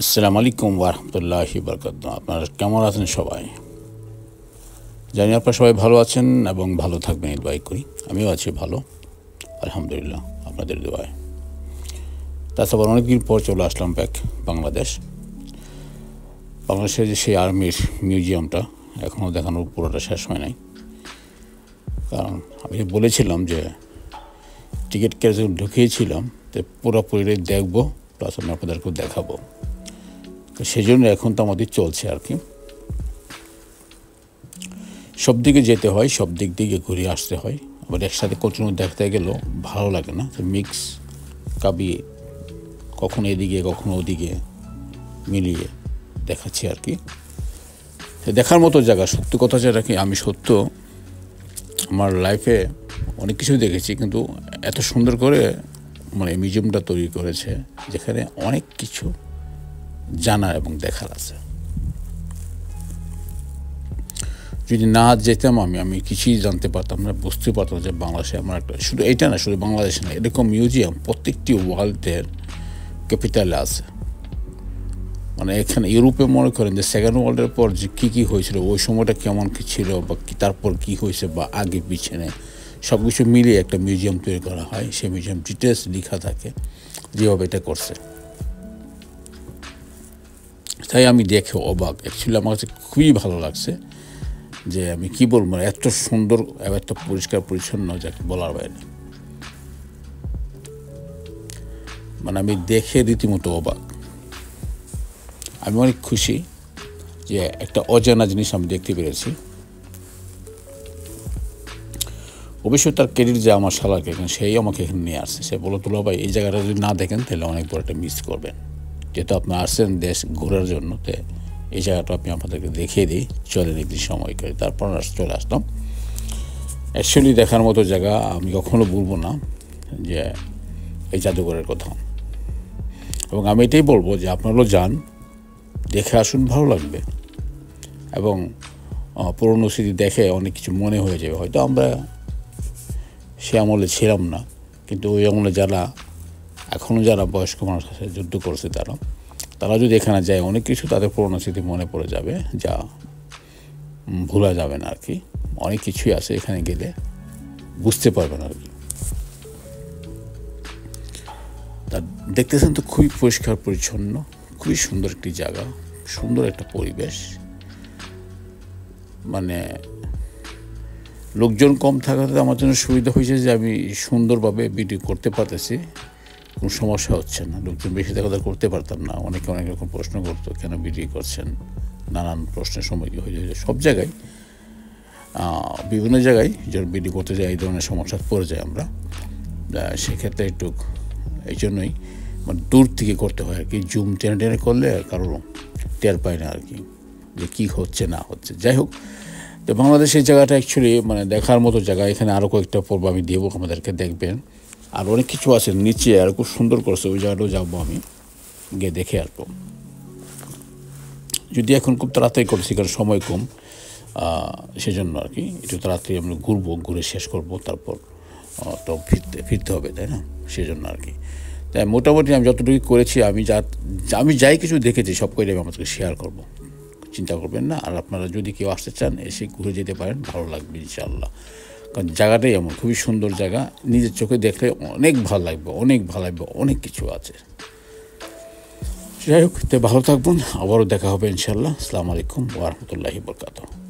আসসালামু আলাইকুম ওয়া রাহমাতুল্লাহি ওয়া বারাকাতুহু। আপনারা কেমন আছেন সবাই? জানি আপনারা সবাই ভালো আছেন এবং ভালো থাকবেন এই দোয়াই করি। আমিও আছি ভালো, আলহামদুলিল্লাহ আপনাদের দোয়ায়। তাছাড়া অনেকদিন পর চলে আসলাম ব্যাক বাংলাদেশ। বাংলাদেশের যে সেই আর্মির মিউজিয়ামটা এখনও দেখানোর পুরোটা শেষ হয় নাই, কারণ আমি বলেছিলাম যে টিকিট কেটে যখন ঢুকিয়েছিলাম তো পুরোপুরি দেখবো, প্লাস আমি আপনাদেরকেও দেখাবো। তো সেই জন্য এখন তো আমাদের চলছে আর কি, সব দিকে যেতে হয়, সব দিক দিকে ঘুরে আসতে হয়। আবার একসাথে কন্টিনিউ দেখতে গেলেও ভালো লাগে না, তো মিক্স কাবিয়ে কখনো এদিকে কখনো ওদিকে মিলিয়ে দেখাচ্ছি আর কি। দেখার মতো জায়গা, সত্য কথা যেটা কি, আমি সত্য আমার লাইফে অনেক কিছু দেখেছি, কিন্তু এত সুন্দর করে মানে মিউজিয়ামটা তৈরি করেছে যেখানে অনেক কিছু জানার এবং দেখার আছে। যদি না যেতাম আমি কিছুই জানতে পারতাম না, বুঝতে পারতাম যে বাংলাদেশে আমার একটা, শুধু এটা না, শুধু বাংলাদেশে না, এরকম মিউজিয়াম প্রত্যেকটি ওয়ার্ল্ডের ক্যাপিটালে আছে। মানে এখানে ইউরোপে মনে করেন যে সেকেন্ড ওয়ার্ল্ডের পর যে কী হয়েছিল, ওই সময়টা কেমন কী ছিল, বা তারপর কী হয়েছে, বা আগে পিছনে সব কিছু মিলিয়ে একটা মিউজিয়াম তৈরি করা হয়। সেই মিউজিয়াম ডিটেলস লেখা থাকে যেভাবে এটা করছে। তাই আমি দেখে অবাক, অ্যাকচুয়ালি আমার কাছে খুবই ভালো লাগছে যে আমি কী বলবো, এত সুন্দর এত পরিষ্কার পরিচ্ছন্ন যাকে বলার বাইরে। মানে আমি দেখে রীতিমতো অবাক। আমি অনেক খুশি যে একটা অজানা জিনিস আমি দেখতে পেরেছি। অবশ্যই তার ক্রেডিট যে আমার শালাকে, সেই আমাকে এখানে নিয়ে আসছে। সে বলো তুলো ভাই, এই জায়গাটা যদি না দেখেন তাহলে অনেক বড় একটা মিস করবেন। যেহেতু আপনি আসছেন দেশ ঘোরার জন্য, তো এই জায়গাটা আপনি আপনাদেরকে দেখিয়ে দিই, চলেন একদিন সময় করে। তারপর চলে আসলাম। অ্যাকচুয়ালি দেখার মতো জায়গা, আমি কখনো বলবো না যে এই জাদুঘরের কথা। এবং আমি এটাই বলবো যে আপনারাও যান, দেখে আসুন, ভালো লাগবে। এবং পুরনো স্মৃতি দেখে অনেক কিছু মনে হয়ে যাবে। হয়তো আমরা সে আমলে ছিলাম না, কিন্তু ওই আমলে এখনও যারা বয়স্ক মানুষ আছে, যুদ্ধ করছে, তারা যদি এখানে যায়, অনেক কিছু তাদের পুরনো স্মৃতি মনে পড়ে যাবে, যা ভোলা যাবে না আর কি। অনেক কিছুই আছে এখানে গেলে বুঝতে পারবেন আর কি। তা দেখতেছেন তো, খুবই পরিষ্কার পরিচ্ছন্ন, খুবই সুন্দর একটি জায়গা, সুন্দর একটা পরিবেশ। মানে লোকজন কম থাকাতে আমার জন্য সুবিধা হয়েছে যে আমি সুন্দরভাবে ভিডিও করতে পারতেছি, কোনো সমস্যা হচ্ছে না। লোকজন বেশি থাকাতে করতে পারতাম না, অনেকে অনেক রকম প্রশ্ন করতো, কেন ভিডিও করছেন, নানান প্রশ্নের সময় হয়ে যায়। সব জায়গায় বিভিন্ন জায়গায় যখন ভিডিও করতে যাই এই ধরনের সমস্যা পড়ে যায় আমরা। সেক্ষেত্রে একটু এই জন্যই মানে দূর থেকে করতে হয় আর কি। জুম টেনে করলে কারোর টের পায় না আর কি যে কী হচ্ছে না হচ্ছে। যাই হোক, তো বাংলাদেশের জায়গাটা অ্যাকচুয়ালি মানে দেখার মতো জায়গা। এখানে আরও কয়েকটা পর্ব আমি দেবো আমাদেরকে, দেখবেন। আর অনেক কিছু আছে নিচে, আর খুব সুন্দর করছে, ওই জায়গাটাও যাবো আমি, গিয়ে দেখে আসবো। যদি এখন খুব তাড়াতাড়ি করছি, কারণ সময় কম, সেজন্য আর কি একটু তাড়াতাড়ি আমরা ঘুরবো, ঘুরে শেষ করবো, তারপর তো ফিরতে হবে, তাই না? সেজন্য আর কি। তাই মোটামুটি আমি যতটুকু করেছি, আমি যাই কিছু দেখেছি সব করে আমি আমাদেরকে শেয়ার করবো, চিন্তা করবেন না। আর আপনারা যদি কেউ আসতে চান, এসে ঘুরে যেতে পারেন, ভালো লাগবে ইনশাআল্লাহ। কারণ জায়গাটাই এমন, খুবই সুন্দর জায়গা, নিজের চোখে দেখলে অনেক ভালো লাগবে, অনেক কিছু আছে। যাই হোক, তো ভালো থাকবেন, আবারও দেখা হবে ইনশাআল্লাহ। আসসালামু আলাইকুম ওয়া রাহমাতুল্লাহি ওয়া বারাকাতুহু।